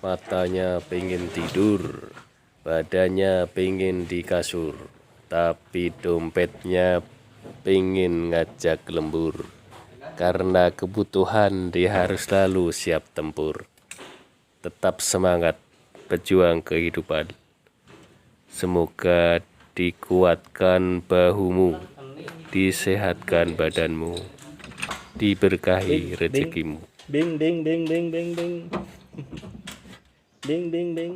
Matanya pengen tidur, badannya pengen di kasur, tapi dompetnya pengen ngajak lembur. Karena kebutuhan dia harus selalu siap tempur. Tetap semangat berjuang kehidupan. Semoga dikuatkan bahumu, disehatkan badanmu, diberkahi rezekimu. Bing bing bing bing bing bing bing bing bing.